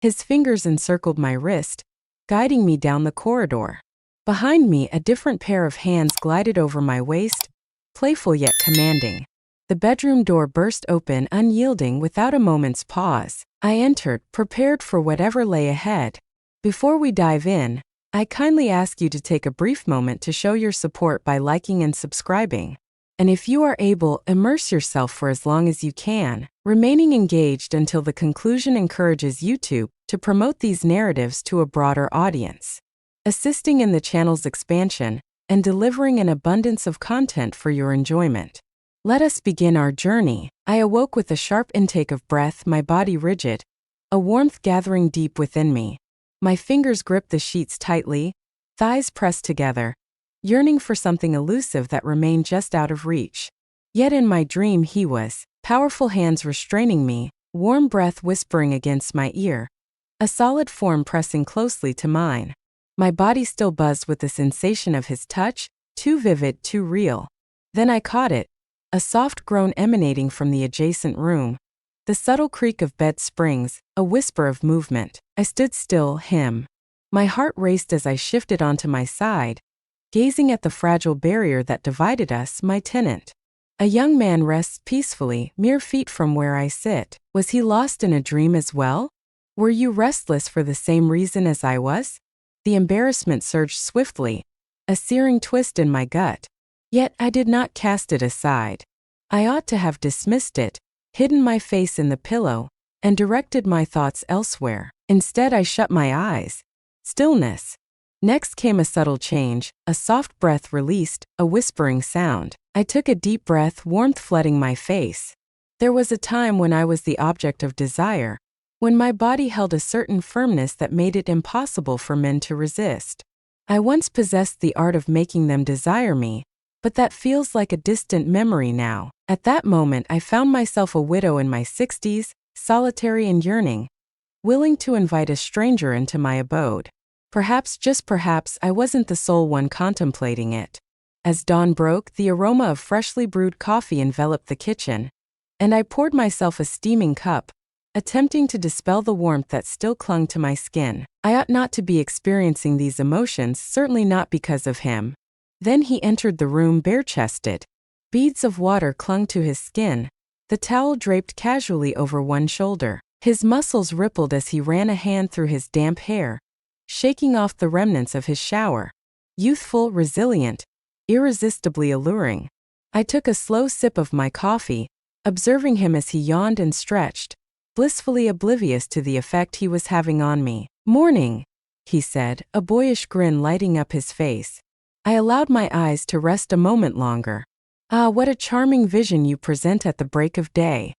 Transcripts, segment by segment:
His fingers encircled my wrist, guiding me down the corridor. Behind me, a different pair of hands glided over my waist, playful yet commanding. The bedroom door burst open, unyielding without a moment's pause. I entered, prepared for whatever lay ahead. Before we dive in, I kindly ask you to take a brief moment to show your support by liking and subscribing. And if you are able, immerse yourself for as long as you can. Remaining engaged until the conclusion encourages YouTube to promote these narratives to a broader audience, assisting in the channel's expansion and delivering an abundance of content for your enjoyment. Let us begin our journey. I awoke with a sharp intake of breath, my body rigid, a warmth gathering deep within me. My fingers gripped the sheets tightly, thighs pressed together, yearning for something elusive that remained just out of reach. Yet in my dream he was, powerful hands restraining me, warm breath whispering against my ear, a solid form pressing closely to mine. My body still buzzed with the sensation of his touch, too vivid, too real. Then I caught it, a soft groan emanating from the adjacent room, the subtle creak of bed springs, a whisper of movement. I stood still, him. My heart raced as I shifted onto my side, gazing at the fragile barrier that divided us, my tenant. A young man rests peacefully, mere feet from where I sit. Was he lost in a dream as well? Were you restless for the same reason as I was? The embarrassment surged swiftly, a searing twist in my gut. Yet I did not cast it aside. I ought to have dismissed it, hidden my face in the pillow, and directed my thoughts elsewhere. Instead, I shut my eyes. Stillness. Next came a subtle change, a soft breath released, a whispering sound. I took a deep breath, warmth flooding my face. There was a time when I was the object of desire, when my body held a certain firmness that made it impossible for men to resist. I once possessed the art of making them desire me, but that feels like a distant memory now. At that moment, I found myself a widow in my 60s, solitary and yearning, willing to invite a stranger into my abode. Perhaps, just perhaps, I wasn't the sole one contemplating it. As dawn broke, the aroma of freshly brewed coffee enveloped the kitchen, and I poured myself a steaming cup, attempting to dispel the warmth that still clung to my skin. I ought not to be experiencing these emotions, certainly not because of him. Then he entered the room bare-chested. Beads of water clung to his skin, the towel draped casually over one shoulder. His muscles rippled as he ran a hand through his damp hair, shaking off the remnants of his shower. Youthful, resilient, irresistibly alluring. I took a slow sip of my coffee, observing him as he yawned and stretched, blissfully oblivious to the effect he was having on me. "Morning," he said, a boyish grin lighting up his face. I allowed my eyes to rest a moment longer. "Ah, what a charming vision you present at the break of day."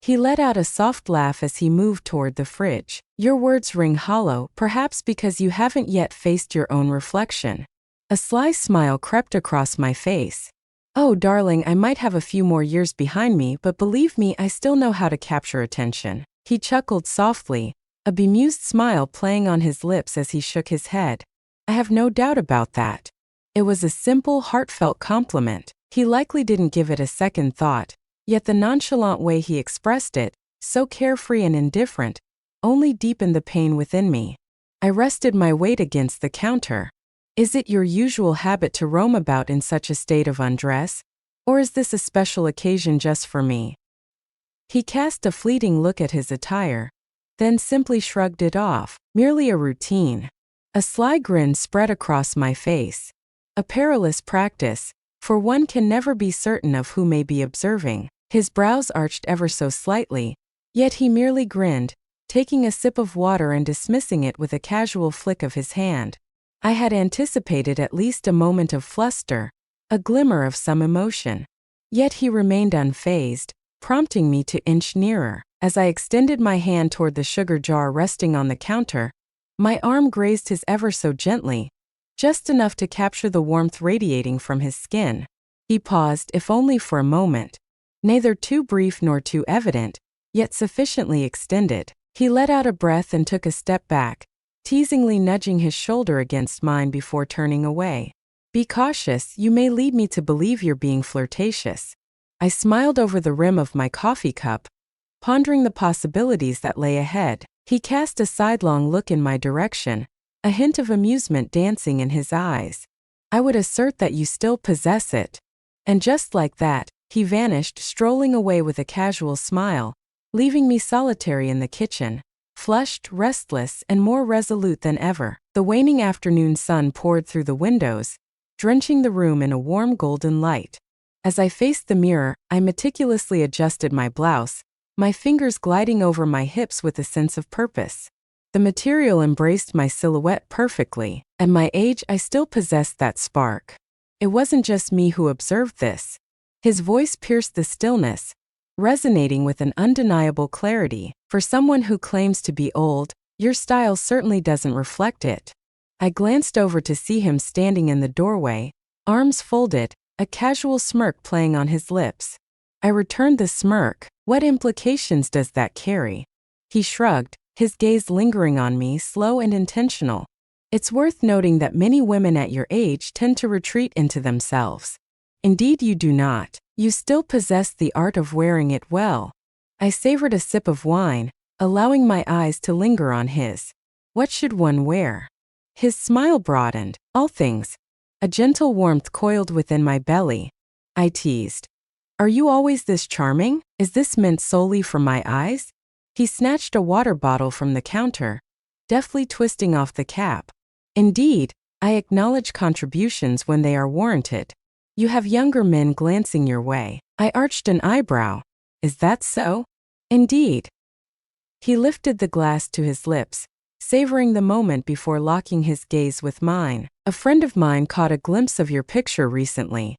He let out a soft laugh as he moved toward the fridge. "Your words ring hollow, perhaps because you haven't yet faced your own reflection." A sly smile crept across my face. "Oh, darling, I might have a few more years behind me, but believe me, I still know how to capture attention." He chuckled softly, a bemused smile playing on his lips as he shook his head. "I have no doubt about that." It was a simple, heartfelt compliment. He likely didn't give it a second thought, yet the nonchalant way he expressed it, so carefree and indifferent, only deepened the pain within me. I rested my weight against the counter. "Is it your usual habit to roam about in such a state of undress? Or is this a special occasion just for me?" He cast a fleeting look at his attire, then simply shrugged it off. "Merely a routine." A sly grin spread across my face. A perilous practice, for one can never be certain of who may be observing. His brows arched ever so slightly, yet he merely grinned, taking a sip of water and dismissing it with a casual flick of his hand. I had anticipated at least a moment of fluster, a glimmer of some emotion. Yet he remained unfazed, prompting me to inch nearer. As I extended my hand toward the sugar jar resting on the counter, my arm grazed his ever so gently, just enough to capture the warmth radiating from his skin. He paused, if only for a moment, neither too brief nor too evident, yet sufficiently extended. He let out a breath and took a step back, teasingly nudging his shoulder against mine before turning away. "Be cautious, you may lead me to believe you're being flirtatious." I smiled over the rim of my coffee cup, pondering the possibilities that lay ahead. He cast a sidelong look in my direction, a hint of amusement dancing in his eyes. I would assert that you still possess it. And just like that, he vanished, strolling away with a casual smile, leaving me solitary in the kitchen, flushed, restless, and more resolute than ever. The waning afternoon sun poured through the windows, drenching the room in a warm golden light. As I faced the mirror, I meticulously adjusted my blouse, my fingers gliding over my hips with a sense of purpose. The material embraced my silhouette perfectly. At my age, I still possessed that spark. It wasn't just me who observed this. His voice pierced the stillness, resonating with an undeniable clarity. For someone who claims to be old, your style certainly doesn't reflect it. I glanced over to see him standing in the doorway, arms folded, a casual smirk playing on his lips. I returned the smirk. What implications does that carry? He shrugged, his gaze lingering on me, slow and intentional. It's worth noting that many women at your age tend to retreat into themselves. Indeed, you do not. You still possess the art of wearing it well. I savored a sip of wine, allowing my eyes to linger on his. What should one wear? His smile broadened. All things. A gentle warmth coiled within my belly. I teased. Are you always this charming? Is this meant solely for my eyes? He snatched a water bottle from the counter, deftly twisting off the cap. Indeed, I acknowledge contributions when they are warranted. You have younger men glancing your way. I arched an eyebrow. Is that so? Indeed. He lifted the glass to his lips, savoring the moment before locking his gaze with mine. A friend of mine caught a glimpse of your picture recently.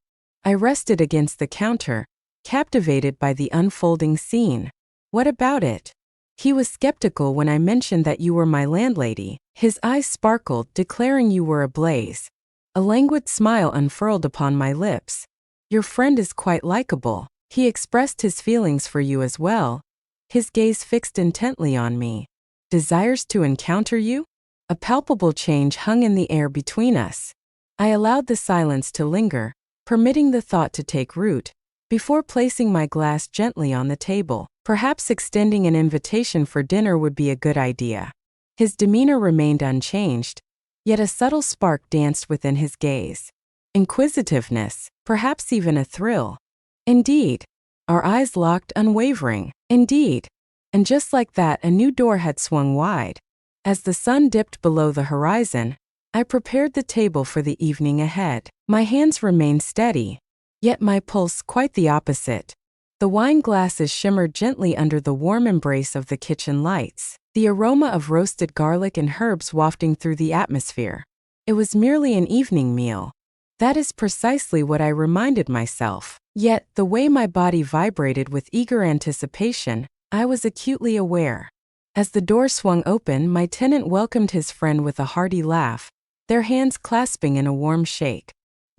I rested against the counter, captivated by the unfolding scene. What about it? He was skeptical when I mentioned that you were my landlady. His eyes sparkled, declaring you were ablaze. A languid smile unfurled upon my lips. Your friend is quite likable. He expressed his feelings for you as well. His gaze fixed intently on me. Desires to encounter you? A palpable change hung in the air between us. I allowed the silence to linger, permitting the thought to take root, before placing my glass gently on the table. Perhaps extending an invitation for dinner would be a good idea. His demeanor remained unchanged, yet a subtle spark danced within his gaze. Inquisitiveness, perhaps even a thrill. Indeed. Our eyes locked, unwavering. Indeed. And just like that, a new door had swung wide. As the sun dipped below the horizon, I prepared the table for the evening ahead. My hands remained steady, yet my pulse quite the opposite. The wine glasses shimmered gently under the warm embrace of the kitchen lights, the aroma of roasted garlic and herbs wafting through the atmosphere. It was merely an evening meal. That is precisely what I reminded myself. Yet, the way my body vibrated with eager anticipation, I was acutely aware. As the door swung open, my tenant welcomed his friend with a hearty laugh, their hands clasping in a warm shake.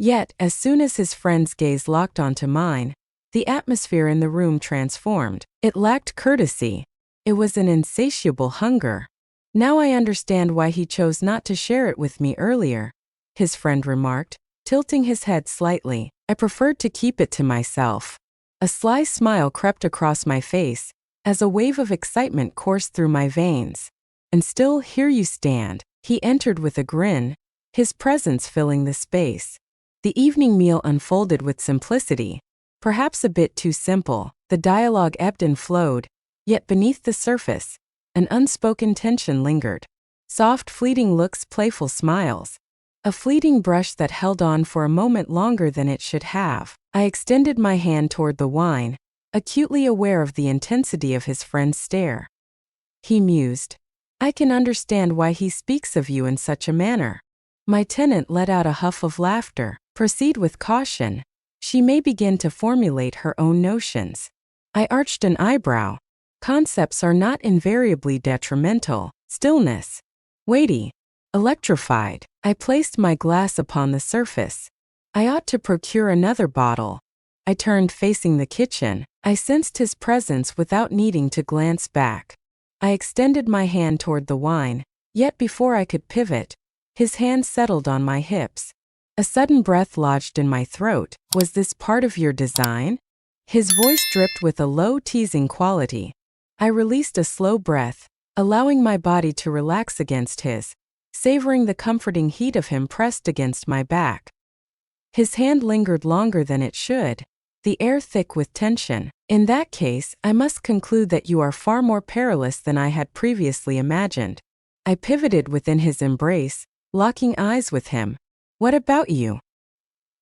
Yet, as soon as his friend's gaze locked onto mine, the atmosphere in the room transformed. It lacked courtesy. It was an insatiable hunger. Now I understand why he chose not to share it with me earlier, his friend remarked, tilting his head slightly. I preferred to keep it to myself. A sly smile crept across my face, as a wave of excitement coursed through my veins. And still, here you stand. He entered with a grin, his presence filling the space. The evening meal unfolded with simplicity, perhaps a bit too simple. The dialogue ebbed and flowed, yet beneath the surface, an unspoken tension lingered. Soft, fleeting looks, playful smiles. A fleeting brush that held on for a moment longer than it should have. I extended my hand toward the wine, acutely aware of the intensity of his friend's stare. He mused. I can understand why he speaks of you in such a manner. My tenant let out a huff of laughter. Proceed with caution. She may begin to formulate her own notions. I arched an eyebrow. Concepts are not invariably detrimental. Stillness. Weighty. Electrified. I placed my glass upon the surface. I ought to procure another bottle. I turned facing the kitchen. I sensed his presence without needing to glance back. I extended my hand toward the wine, yet before I could pivot, his hand settled on my hips. A sudden breath lodged in my throat. Was this part of your design? His voice dripped with a low, teasing quality. I released a slow breath, allowing my body to relax against his, savoring the comforting heat of him pressed against my back. His hand lingered longer than it should, the air thick with tension. In that case, I must conclude that you are far more perilous than I had previously imagined. I pivoted within his embrace, locking eyes with him. What about you?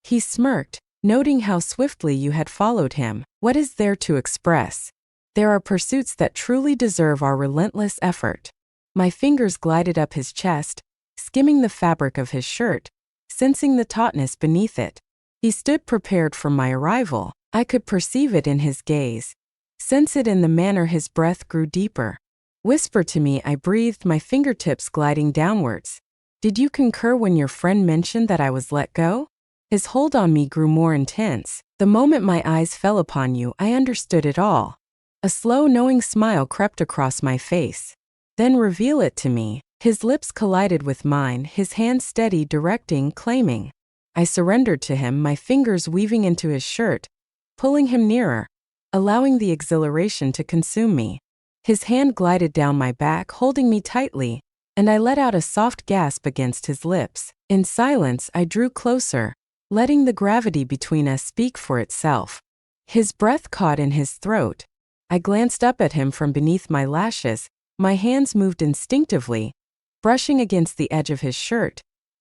He smirked, noting how swiftly you had followed him. What is there to express? There are pursuits that truly deserve our relentless effort. My fingers glided up his chest, skimming the fabric of his shirt, sensing the tautness beneath it. He stood prepared for my arrival. I could perceive it in his gaze, sense it in the manner his breath grew deeper. Whisper to me, I breathed, my fingertips gliding downwards. Did you concur when your friend mentioned that I was let go? His hold on me grew more intense. The moment my eyes fell upon you, I understood it all. A slow, knowing smile crept across my face. Then reveal it to me. His lips collided with mine, his hand steady, directing, claiming. I surrendered to him, my fingers weaving into his shirt, pulling him nearer, allowing the exhilaration to consume me. His hand glided down my back, holding me tightly, and I let out a soft gasp against his lips. In silence, I drew closer, letting the gravity between us speak for itself. His breath caught in his throat. I glanced up at him from beneath my lashes, my hands moved instinctively, brushing against the edge of his shirt,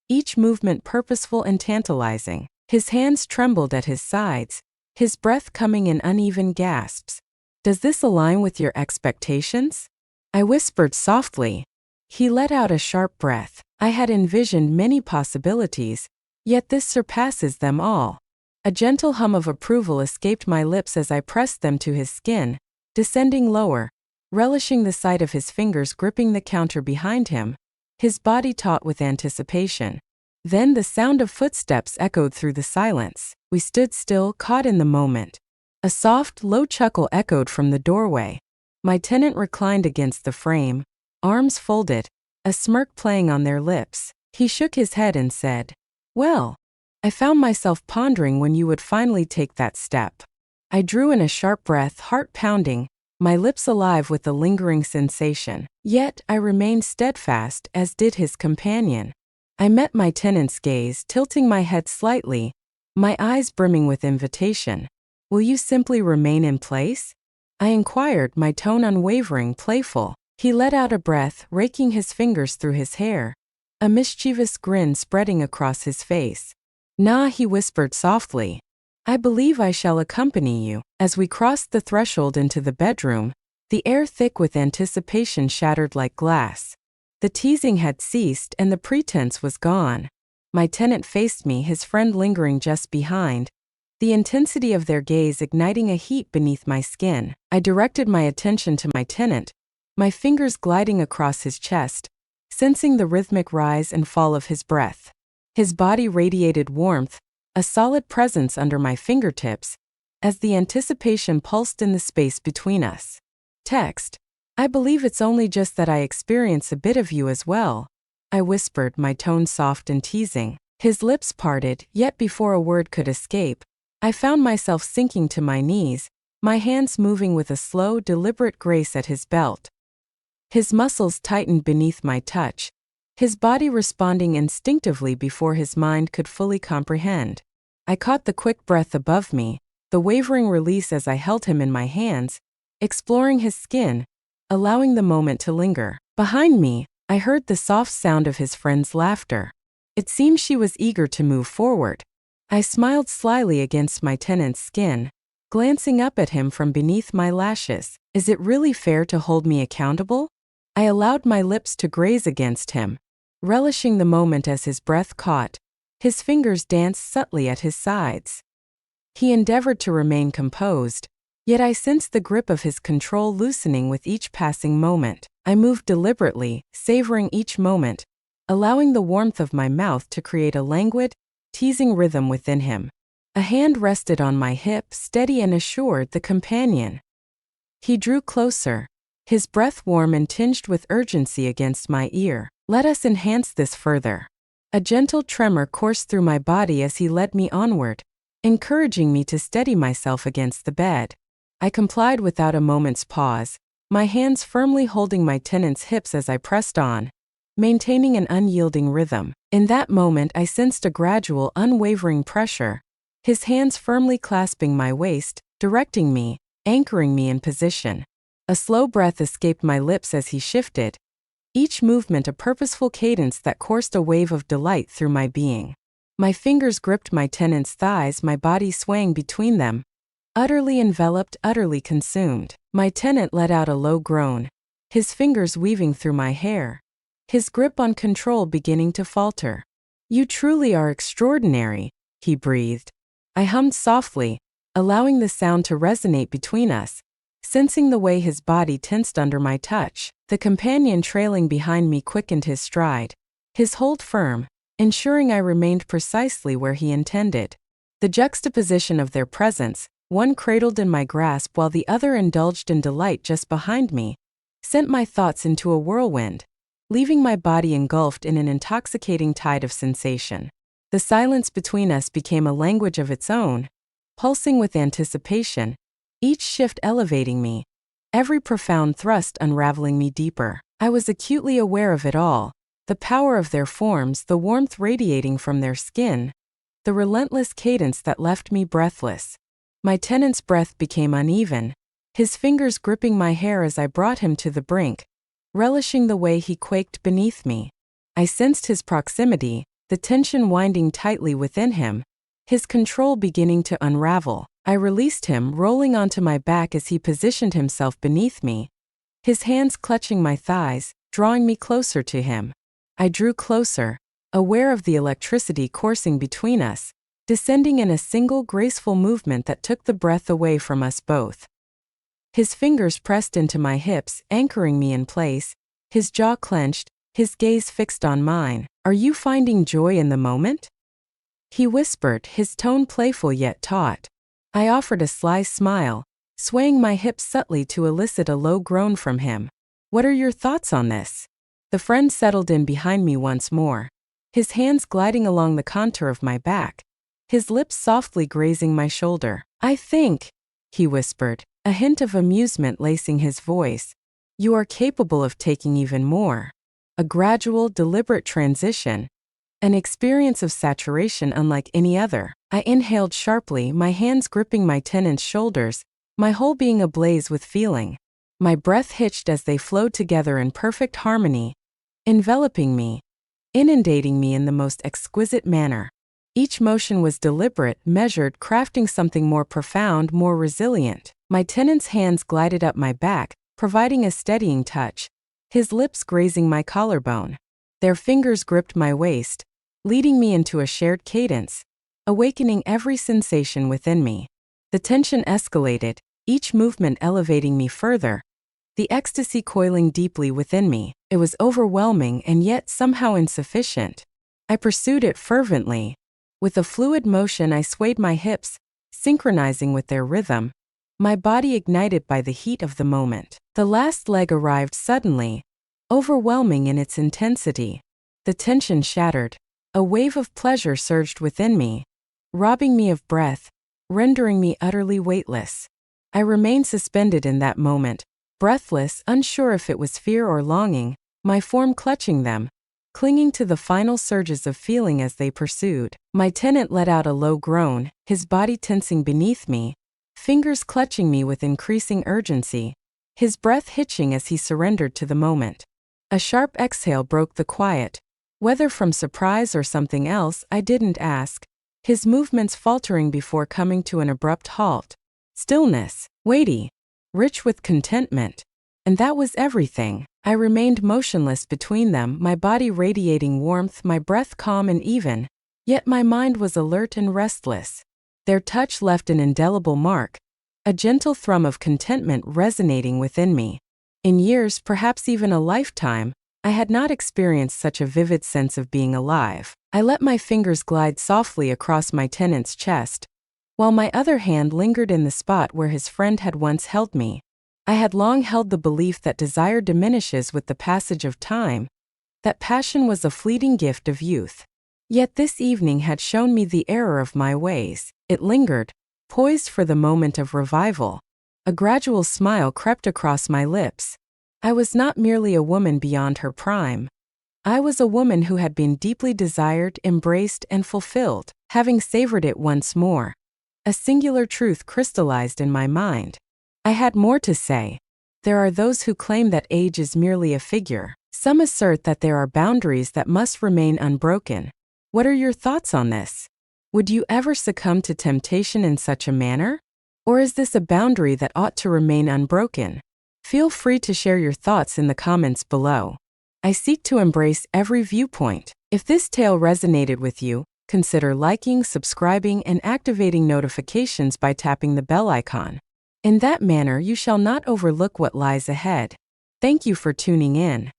each movement purposeful and tantalizing. His hands trembled at his sides, his breath coming in uneven gasps. Does this align with your expectations? I whispered softly. He let out a sharp breath. I had envisioned many possibilities, yet this surpasses them all. A gentle hum of approval escaped my lips as I pressed them to his skin, descending lower, relishing the sight of his fingers gripping the counter behind him, his body taut with anticipation. Then the sound of footsteps echoed through the silence. We stood still, caught in the moment. A soft, low chuckle echoed from the doorway. My tenant reclined against the frame, arms folded, a smirk playing on their lips. He shook his head and said, "Well, I found myself pondering when you would finally take that step." I drew in a sharp breath, heart pounding, my lips alive with the lingering sensation. Yet I remained steadfast, as did his companion. I met my tenant's gaze, tilting my head slightly, my eyes brimming with invitation. "Will you simply remain in place?" I inquired, my tone unwavering, playful. He let out a breath, raking his fingers through his hair, a mischievous grin spreading across his face. "Nah," he whispered softly. "I believe I shall accompany you." As we crossed the threshold into the bedroom, the air thick with anticipation shattered like glass. The teasing had ceased and the pretense was gone. My tenant faced me, his friend lingering just behind, the intensity of their gaze igniting a heat beneath my skin. I directed my attention to my tenant, my fingers gliding across his chest, sensing the rhythmic rise and fall of his breath. His body radiated warmth, a solid presence under my fingertips, as the anticipation pulsed in the space between us. Text. I believe it's only just that I experience a bit of you as well, I whispered, my tone soft and teasing. His lips parted, yet before a word could escape, I found myself sinking to my knees, my hands moving with a slow, deliberate grace at his belt. His muscles tightened beneath my touch, his body responding instinctively before his mind could fully comprehend. I caught the quick breath above me, the wavering release as I held him in my hands, exploring his skin, allowing the moment to linger. Behind me, I heard the soft sound of his friend's laughter. It seemed she was eager to move forward. I smiled slyly against my tenant's skin, glancing up at him from beneath my lashes. Is it really fair to hold me accountable? I allowed my lips to graze against him, relishing the moment as his breath caught. His fingers danced subtly at his sides. He endeavored to remain composed, yet I sensed the grip of his control loosening with each passing moment. I moved deliberately, savoring each moment, allowing the warmth of my mouth to create a languid, teasing rhythm within him. A hand rested on my hip, steady and assured, the companion. He drew closer, his breath warm and tinged with urgency against my ear. Let us enhance this further. A gentle tremor coursed through my body as he led me onward, encouraging me to steady myself against the bed. I complied without a moment's pause, my hands firmly holding my tenant's hips as I pressed on, maintaining an unyielding rhythm. In that moment, I sensed a gradual, unwavering pressure, his hands firmly clasping my waist, directing me, anchoring me in position. A slow breath escaped my lips as he shifted, each movement a purposeful cadence that coursed a wave of delight through my being. My fingers gripped my tenant's thighs, my body swaying between them, utterly enveloped, utterly consumed. My tenant let out a low groan, his fingers weaving through my hair, his grip on control beginning to falter. "You truly are extraordinary," he breathed. I hummed softly, allowing the sound to resonate between us, sensing the way his body tensed under my touch. The companion trailing behind me quickened his stride, his hold firm, ensuring I remained precisely where he intended. The juxtaposition of their presence, one cradled in my grasp while the other indulged in delight just behind me, sent my thoughts into a whirlwind, leaving my body engulfed in an intoxicating tide of sensation. The silence between us became a language of its own, pulsing with anticipation, each shift elevating me, every profound thrust unraveling me deeper. I was acutely aware of it all, the power of their forms, the warmth radiating from their skin, the relentless cadence that left me breathless. My tenant's breath became uneven, his fingers gripping my hair as I brought him to the brink, relishing the way he quaked beneath me. I sensed his proximity, the tension winding tightly within him, his control beginning to unravel. I released him, rolling onto my back as he positioned himself beneath me, his hands clutching my thighs, drawing me closer to him. I drew closer, aware of the electricity coursing between us, descending in a single graceful movement that took the breath away from us both. His fingers pressed into my hips, anchoring me in place, his jaw clenched, his gaze fixed on mine. "Are you finding joy in the moment?" he whispered, his tone playful yet taut. I offered a sly smile, swaying my hips subtly to elicit a low groan from him. "What are your thoughts on this?" The friend settled in behind me once more, his hands gliding along the contour of my back, his lips softly grazing my shoulder. "I think," he whispered, a hint of amusement lacing his voice, "you are capable of taking even more." A gradual, deliberate transition, an experience of saturation unlike any other. I inhaled sharply, my hands gripping my tenant's shoulders, my whole being ablaze with feeling. My breath hitched as they flowed together in perfect harmony, enveloping me, inundating me in the most exquisite manner. Each motion was deliberate, measured, crafting something more profound, more resilient. My tenant's hands glided up my back, providing a steadying touch, his lips grazing my collarbone. Their fingers gripped my waist, leading me into a shared cadence, awakening every sensation within me. The tension escalated, each movement elevating me further, the ecstasy coiling deeply within me. It was overwhelming and yet somehow insufficient. I pursued it fervently. With a fluid motion, I swayed my hips, synchronizing with their rhythm, my body ignited by the heat of the moment. The last leg arrived suddenly, overwhelming in its intensity. The tension shattered. A wave of pleasure surged within me, robbing me of breath, rendering me utterly weightless. I remained suspended in that moment, breathless, unsure if it was fear or longing, my form clutching them, clinging to the final surges of feeling as they pursued. My tenant let out a low groan, his body tensing beneath me, fingers clutching me with increasing urgency, his breath hitching as he surrendered to the moment. A sharp exhale broke the quiet, whether from surprise or something else I didn't ask, his movements faltering before coming to an abrupt halt. Stillness, weighty, rich with contentment. And that was everything. I remained motionless between them, my body radiating warmth, my breath calm and even, yet my mind was alert and restless. Their touch left an indelible mark, a gentle thrum of contentment resonating within me. In years, perhaps even a lifetime, I had not experienced such a vivid sense of being alive. I let my fingers glide softly across my tenant's chest, while my other hand lingered in the spot where his friend had once held me. I had long held the belief that desire diminishes with the passage of time, that passion was a fleeting gift of youth. Yet this evening had shown me the error of my ways. It lingered, poised for the moment of revival, A gradual smile crept across my lips. I was not merely a woman beyond her prime. I was a woman who had been deeply desired, embraced, and fulfilled, having savored it once more. A singular truth crystallized in my mind. I had more to say. There are those who claim that age is merely a figure. Some assert that there are boundaries that must remain unbroken. What are your thoughts on this? Would you ever succumb to temptation in such a manner? Or is this a boundary that ought to remain unbroken? Feel free to share your thoughts in the comments below. I seek to embrace every viewpoint. If this tale resonated with you, consider liking, subscribing, and activating notifications by tapping the bell icon. In that manner, you shall not overlook what lies ahead. Thank you for tuning in.